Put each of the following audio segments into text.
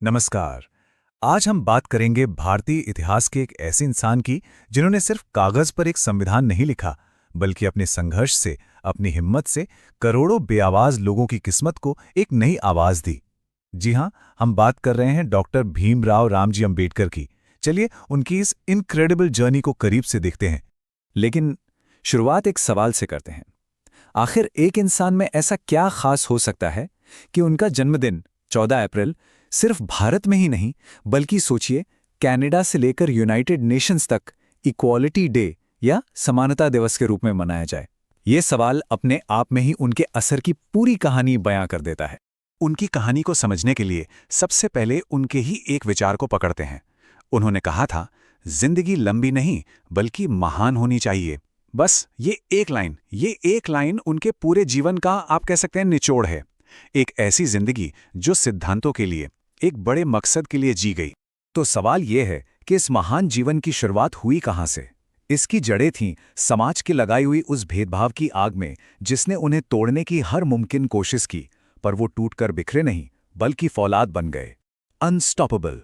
नमस्कार। आज हम बात करेंगे भारतीय इतिहास के एक ऐसे इंसान की जिन्होंने सिर्फ कागज पर एक संविधान नहीं लिखा, बल्कि अपने संघर्ष से, अपनी हिम्मत से करोड़ों बेआवाज लोगों की किस्मत को एक नई आवाज दी। जी हां, हम बात कर रहे हैं डॉक्टर भीमराव रामजी अंबेडकर की। चलिए उनकी इस इनक्रेडिबल जर्नी को करीब से देखते हैं। लेकिन शुरुआत एक सवाल से करते हैं। आखिर एक इंसान में ऐसा क्या खास हो सकता है कि उनका जन्मदिन 14 अप्रैल सिर्फ भारत में ही नहीं, बल्कि सोचिए कनाडा से लेकर यूनाइटेड नेशंस तक इक्वालिटी डे या समानता दिवस के रूप में मनाया जाए। ये सवाल अपने आप में ही उनके असर की पूरी कहानी बयां कर देता है। उनकी कहानी को समझने के लिए सबसे पहले उनके ही एक विचार को पकड़ते हैं। उन्होंने कहा था, जिंदगी लंबी नहीं बल्कि महान होनी चाहिए। बस ये एक लाइन उनके पूरे जीवन का, आप कह सकते हैं, निचोड़ है। एक ऐसी जिंदगी जो सिद्धांतों के लिए, एक बड़े मकसद के लिए जी गई। तो सवाल ये है कि इस महान जीवन की शुरुआत हुई कहां से? इसकी जड़ें थीं समाज की लगाई हुई उस भेदभाव की आग में जिसने उन्हें तोड़ने की हर मुमकिन कोशिश की, पर वो टूटकर बिखरे नहीं बल्कि फौलाद बन गए। अनस्टॉपेबल।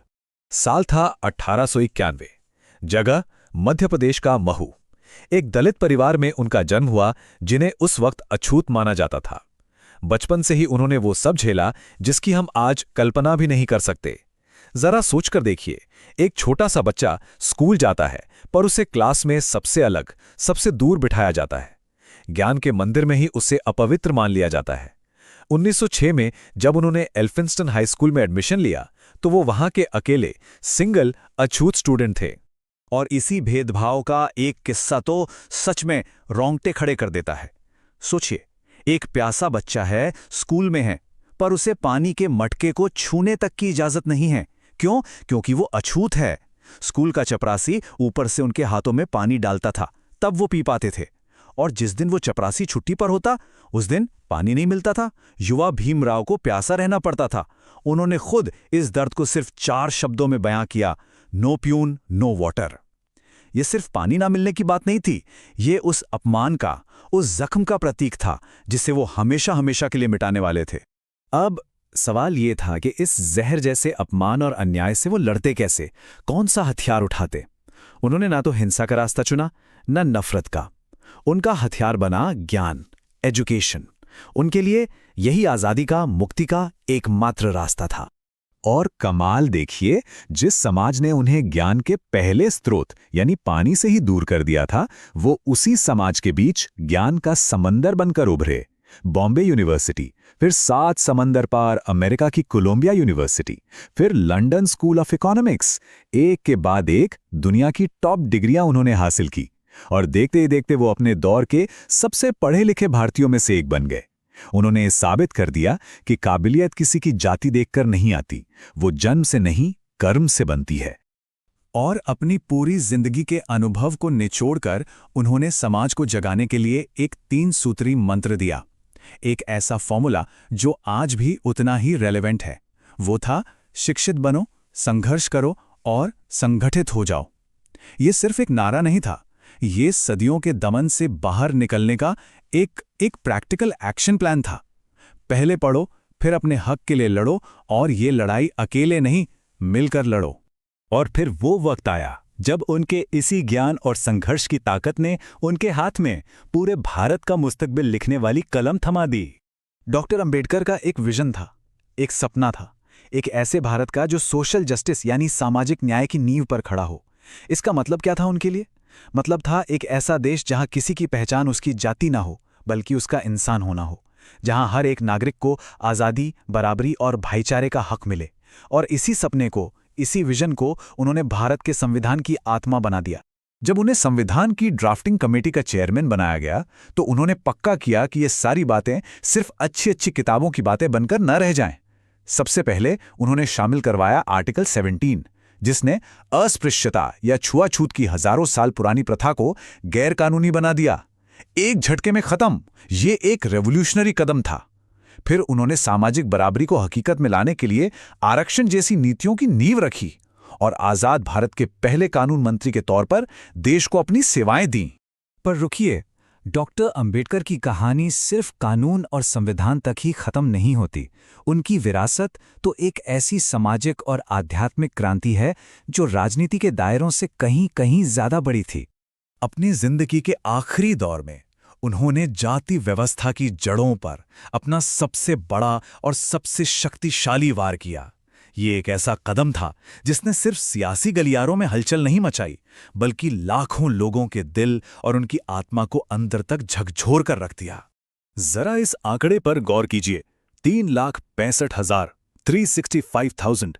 साल था 1891। जगह मध्य प्रदेश का महू। एक दलित परिवार में उनका जन्म हुआ जिन्हें उस वक्त अछूत माना जाता था। बचपन से ही उन्होंने वो सब झेला जिसकी हम आज कल्पना भी नहीं कर सकते। जरा सोचकर देखिए, एक छोटा सा बच्चा स्कूल जाता है, पर उसे क्लास में सबसे अलग, सबसे दूर बिठाया जाता है। ज्ञान के मंदिर में ही उसे अपवित्र मान लिया जाता है। 1906 में जब उन्होंने एल्फिंस्टन हाई स्कूल में एडमिशन लिया, तो वो वहां के अकेले सिंगल अछूत स्टूडेंट थे। और इसी भेदभाव का एक किस्सा तो सच में रोंगटे खड़े कर देता है। सोचिए, एक प्यासा बच्चा है, स्कूल में है, पर उसे पानी के मटके को छूने तक की इजाजत नहीं है। क्यों? क्योंकि वो अछूत है। स्कूल का चपरासी ऊपर से उनके हाथों में पानी डालता था, तब वो पी पाते थे। और जिस दिन वो चपरासी छुट्टी पर होता, उस दिन पानी नहीं मिलता था। युवा भीमराव को प्यासा रहना पड़ता था। उन्होंने खुद इस दर्द को सिर्फ 4 शब्दों में बयां किया, नो प्यून नो वाटर। ये सिर्फ पानी ना मिलने की बात नहीं थी, ये उस अपमान का, उस जख्म का प्रतीक था जिसे वो हमेशा हमेशा के लिए मिटाने वाले थे। अब सवाल ये था कि इस जहर जैसे अपमान और अन्याय से वो लड़ते कैसे, कौन सा हथियार उठाते? उन्होंने ना तो हिंसा का रास्ता चुना, ना नफरत का। उनका हथियार बना ज्ञान, एजुकेशन। उनके लिए यही आजादी का, मुक्ति का एकमात्र रास्ता था। और कमाल देखिए, जिस समाज ने उन्हें ज्ञान के पहले स्रोत यानी पानी से ही दूर कर दिया था, वो उसी समाज के बीच ज्ञान का समंदर बनकर उभरे। बॉम्बे यूनिवर्सिटी, फिर 7 समंदर पार अमेरिका की कोलंबिया यूनिवर्सिटी, फिर लंदन स्कूल ऑफ इकोनॉमिक्स। एक के बाद एक दुनिया की टॉप डिग्रियां उन्होंने हासिल की। और देखते ही देखते वो अपने दौर के सबसे पढ़े लिखे भारतीयों में से एक बन गए। उन्होंने साबित कर दिया कि काबिलियत किसी की जाति देखकर नहीं आती, वो जन्म से नहीं, कर्म से बनती है। और अपनी पूरी जिंदगी के अनुभव को निचोड़कर उन्होंने समाज को जगाने के लिए एक 3 सूत्री मंत्र दिया। एक ऐसा फॉर्मूला जो आज भी उतना ही रेलेवेंट है। वो था, शिक्षित बनो, संघर्ष करो और संगठित हो जाओ। ये सिर्फ एक नारा नहीं था, ये सदियों के दमन से बाहर निकलने का एक प्रैक्टिकल एक्शन प्लान था। पहले पढ़ो, फिर अपने हक के लिए लड़ो, और ये लड़ाई अकेले नहीं, मिलकर लड़ो। और फिर वो वक्त आया जब उनके इसी ज्ञान और संघर्ष की ताकत ने उनके हाथ में पूरे भारत का मुस्तकबिल लिखने वाली कलम थमा दी। डॉक्टर अंबेडकर का एक विजन था, एक सपना था, एक ऐसे भारत का जो सोशल जस्टिस यानी सामाजिक न्याय की नींव पर खड़ा हो। इसका मतलब क्या था उनके लिए? मतलब था एक ऐसा देश जहां किसी की पहचान उसकी जाति ना हो, बल्कि उसका इंसान होना हो। जहां हर एक नागरिक को आज़ादी, बराबरी और भाईचारे का हक मिले। और इसी सपने को, इसी विजन को उन्होंने भारत के संविधान की आत्मा बना दिया। जब उन्हें संविधान की ड्राफ्टिंग कमेटी का चेयरमैन बनाया गया, तो उन्होंने पक्का किया कि ये सारी बातें सिर्फ अच्छी अच्छी किताबों की बातें बनकर न रह जाएं। सबसे पहले उन्होंने शामिल करवाया आर्टिकल 17, जिसने अस्पृश्यता या छुआछूत की हजारों साल पुरानी प्रथा को गैरकानूनी बना दिया। एक झटके में खत्म। ये एक रेवोल्यूशनरी कदम था। फिर उन्होंने सामाजिक बराबरी को हकीकत में लाने के लिए आरक्षण जैसी नीतियों की नींव रखी और आजाद भारत के पहले कानून मंत्री के तौर पर देश को अपनी सेवाएं दी। पर रुकिए, डॉक्टर अंबेडकर की कहानी सिर्फ कानून और संविधान तक ही खत्म नहीं होती। उनकी विरासत तो एक ऐसी सामाजिक और आध्यात्मिक क्रांति है जो राजनीति के दायरों से कहीं कहीं ज्यादा बड़ी थी। अपनी जिंदगी के आखिरी दौर में उन्होंने जाति व्यवस्था की जड़ों पर अपना सबसे बड़ा और सबसे शक्तिशाली वार किया। ये एक ऐसा कदम था जिसने सिर्फ सियासी गलियारों में हलचल नहीं मचाई, बल्कि लाखों लोगों के दिल और उनकी आत्मा को अंदर तक झकझोर कर रख दिया। जरा इस आंकड़े पर गौर कीजिए, 3,65,000, 365,000।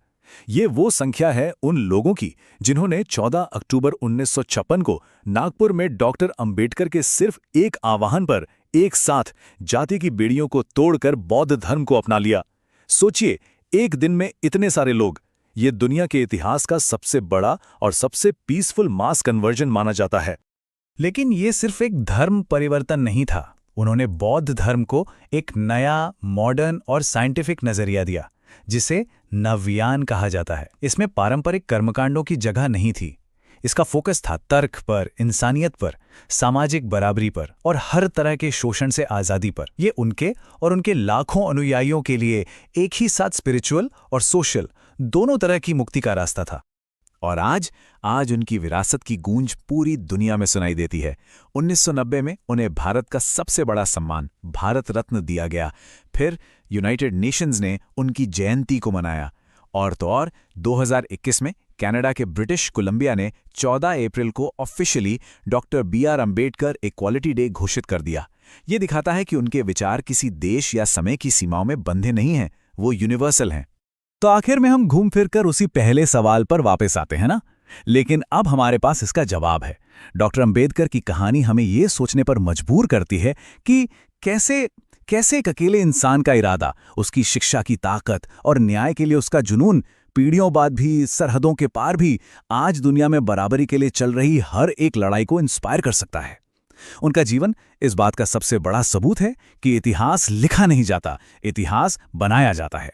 ये वो संख्या है उन लोगों की जिन्होंने 14 अक्टूबर 1956 को नागपुर में डॉक्टर अंबेडकर के सिर्फ एक आह्वान पर एक साथ जाति की बेड़ियों को तोड़कर बौद्ध धर्म को अपना लिया। सोचिए, एक दिन में इतने सारे लोग। ये दुनिया के इतिहास का सबसे बड़ा और सबसे पीसफुल मास कन्वर्जन माना जाता है। लेकिन ये सिर्फ एक धर्म परिवर्तन नहीं था। उन्होंने बौद्ध धर्म को एक नया, मॉडर्न और साइंटिफिक नजरिया दिया, जिसे नवयान कहा जाता है। इसमें पारंपरिक कर्मकांडों की जगह नहीं थी। इसका फोकस था तर्क पर, इंसानियत पर, सामाजिक बराबरी पर और हर तरह के शोषण से आज़ादी पर। ये उनके और उनके लाखों अनुयायियों के लिए एक ही साथ स्पिरिचुअल और सोशल दोनों तरह की मुक्ति का रास्ता था। और आज उनकी विरासत की गूंज पूरी दुनिया में सुनाई देती है। 1990 में उन्हें भारत का सबसे बड़ा सम्मान भारत रत्न दिया गया। फिर यूनाइटेड नेशंस ने उनकी जयंती को मनाया। और तो और 2021 में कनाडा के ब्रिटिश कोलंबिया ने 14 अप्रैल को officially doctor BR Ambedkar equality day घोषित कर दिया। ये दिखाता है कि उनके विचार किसी देश या समय की सीमाओं में बंधे नहीं हैं, वो यूनिवर्सल हैं। तो आखिर में हम घूम फिर कर उसी पहले सवाल पर वापस आते हैं ना। लेकिन अब हमारे पास इसका जवाब है। डॉक्टर अंबेडकर की कहानी हमें ये सोचने पर मजबूर करती है कि कैसे एक अकेले इंसान का इरादा, उसकी शिक्षा की ताकत और न्याय के लिए उसका जुनून पीढ़ियों बाद भी, सरहदों के पार भी आज दुनिया में बराबरी के लिए चल रही हर एक लड़ाई को इंस्पायर कर सकता है। उनका जीवन इस बात का सबसे बड़ा सबूत है कि इतिहास लिखा नहीं जाता, इतिहास बनाया जाता है।